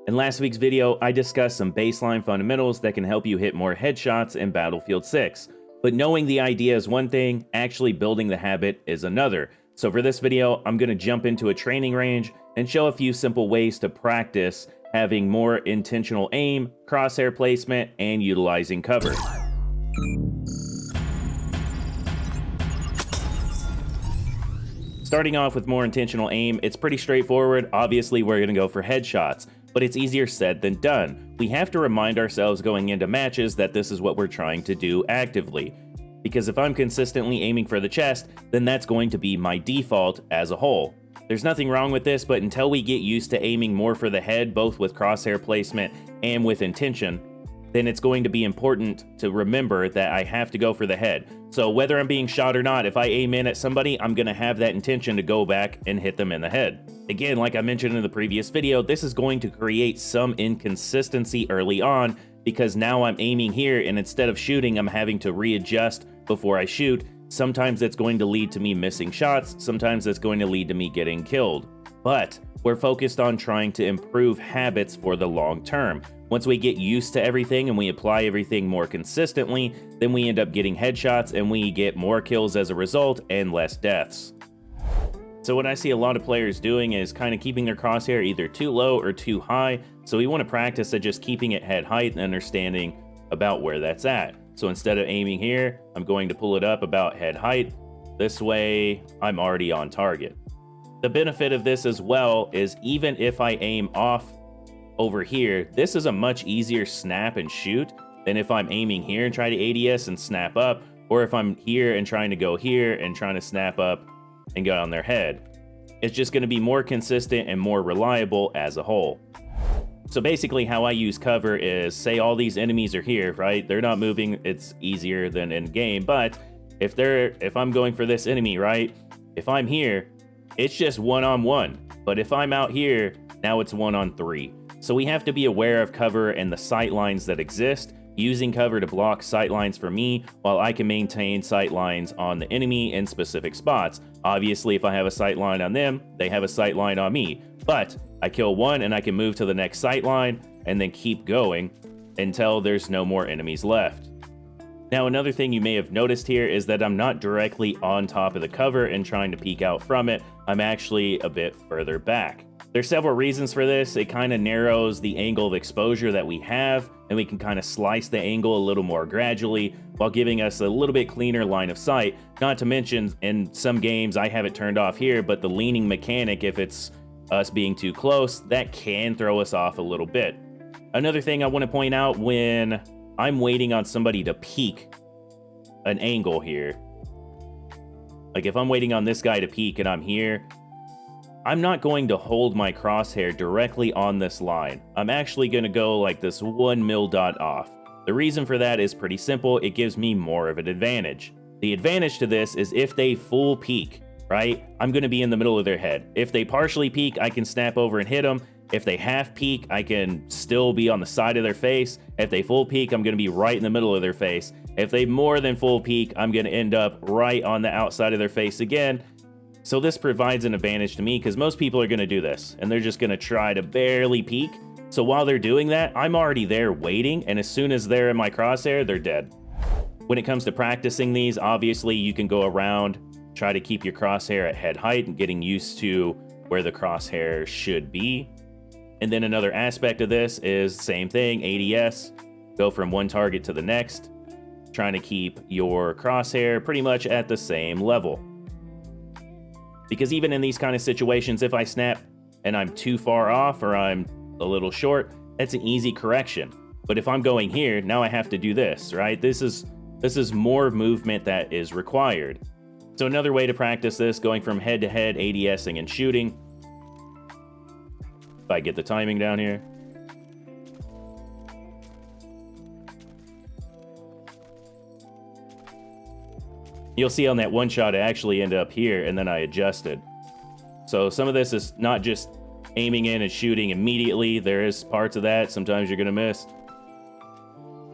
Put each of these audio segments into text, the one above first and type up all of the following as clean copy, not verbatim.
In last week's video, I discussed some baseline fundamentals that can help you hit more headshots in Battlefield 6. But knowing the idea is one thing, actually building the habit is another. So for this video, I'm going to jump into a training range and show a few simple ways to practice having more intentional aim, crosshair placement, and utilizing cover. Starting off with more intentional aim, it's pretty straightforward. Obviously, we're going to go for headshots, but it's easier said than done. We have to remind ourselves going into matches that this is what we're trying to do actively. Because if I'm consistently aiming for the chest, then that's going to be my default as a whole. There's nothing wrong with this, but until we get used to aiming more for the head, both with crosshair placement and with intention, then it's going to be important to remember that I have to go for the head. So whether I'm being shot or not, if I aim in at somebody, I'm going to have that intention to go back and hit them in the head. Again, like I mentioned in the previous video, this is going to create some inconsistency early on because now I'm aiming here and instead of shooting, I'm having to readjust before I shoot. Sometimes that's going to lead to me missing shots. Sometimes that's going to lead to me getting killed. But we're focused on trying to improve habits for the long term. Once we get used to everything and we apply everything more consistently, then we end up getting headshots and we get more kills as a result and less deaths. So what I see a lot of players doing is kind of keeping their crosshair either too low or too high. So we want to practice at just keeping it head height and understanding about where that's at. So instead of aiming here, I'm going to pull it up about head height. This way, I'm already on target. The benefit of this as well is even if I aim off over here, this is a much easier snap and shoot than if I'm aiming here and try to ADS and snap up, or if I'm here and trying to go here and trying to snap up and go on their head. It's just going to be more consistent and more reliable as a whole. So basically how I use cover is, say all these enemies are here, right? They're not moving, it's easier than in game, but if I'm going for this enemy, right? If I'm here, it's just one-on-one. But if I'm out here, now it's 1-on-3. So we have to be aware of cover and the sight lines that exist, using cover to block sight lines for me while I can maintain sight lines on the enemy in specific spots. Obviously, if I have a sight line on them, they have a sight line on me. But I kill one and I can move to the next sight line and then keep going until there's no more enemies left. Now, another thing you may have noticed here is that I'm not directly on top of the cover and trying to peek out from it. I'm actually a bit further back. There's several reasons for this. It kind of narrows the angle of exposure that we have, and we can kind of slice the angle a little more gradually while giving us a little bit cleaner line of sight. Not to mention, in some games, I have it turned off here, but the leaning mechanic, if it's us being too close, that can throw us off a little bit. Another thing I want to point out, when I'm waiting on somebody to peek an angle here, like if I'm waiting on this guy to peek and I'm here, I'm not going to hold my crosshair directly on this line. I'm actually going to go like this 1 mil dot off. The reason for that is pretty simple. It gives me more of an advantage. The advantage to this is if they full peek, right? I'm going to be in the middle of their head. If they partially peek, I can snap over and hit them. If they half peek, I can still be on the side of their face. If they full peek, I'm going to be right in the middle of their face. If they more than full peek, I'm going to end up right on the outside of their face again. So this provides an advantage to me because most people are going to do this and they're just going to try to barely peek. So while they're doing that, I'm already there waiting, and as soon as they're in my crosshair, they're dead. When it comes to practicing these, obviously you can go around, try to keep your crosshair at head height and getting used to where the crosshair should be. And then another aspect of this is same thing, ADS, go from one target to the next, trying to keep your crosshair pretty much at the same level. Because even in these kind of situations, if I snap and I'm too far off or I'm a little short, that's an easy correction. But if I'm going here, now I have to do this, right? This is more movement that is required. So another way to practice this, going from head to head, ADSing and shooting. If I get the timing down here. You'll see on that one shot, I actually end up here, and then I adjusted. So some of this is not just aiming in and shooting immediately. There is parts of that. Sometimes you're going to miss.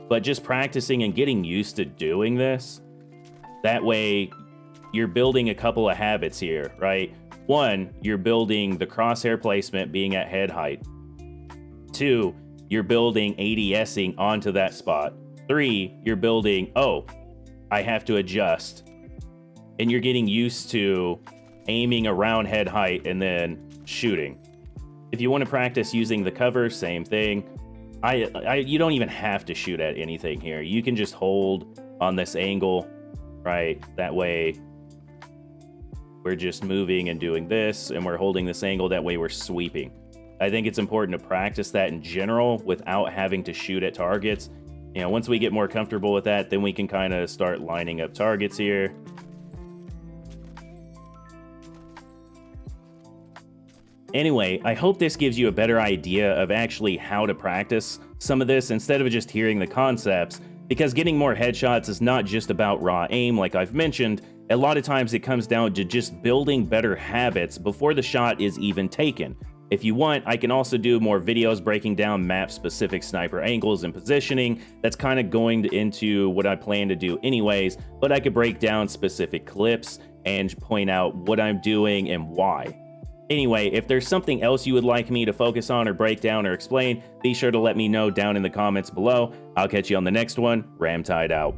But just practicing and getting used to doing this. That way, you're building a couple of habits here, right? One, you're building the crosshair placement being at head height. 2, you're building ADSing onto that spot. 3, you're building, oh, I have to adjust. And you're getting used to aiming around head height and then shooting. If you want to practice using the cover, same thing. You don't even have to shoot at anything here. You can just hold on this angle, right? That way we're just moving and doing this, and we're holding this angle. That way we're sweeping. I think it's important to practice that in general without having to shoot at targets. You know, once we get more comfortable with that, then we can kind of start lining up targets here. Anyway, I hope this gives you a better idea of actually how to practice some of this instead of just hearing the concepts, because getting more headshots is not just about raw aim like I've mentioned. A lot of times it comes down to just building better habits before the shot is even taken. If you want, I can also do more videos breaking down map-specific sniper angles and positioning. That's kind of going into what I plan to do anyways, but I could break down specific clips and point out what I'm doing and why. Anyway, if there's something else you would like me to focus on or break down or explain, be sure to let me know down in the comments below. I'll catch you on the next one. RAMTEID out.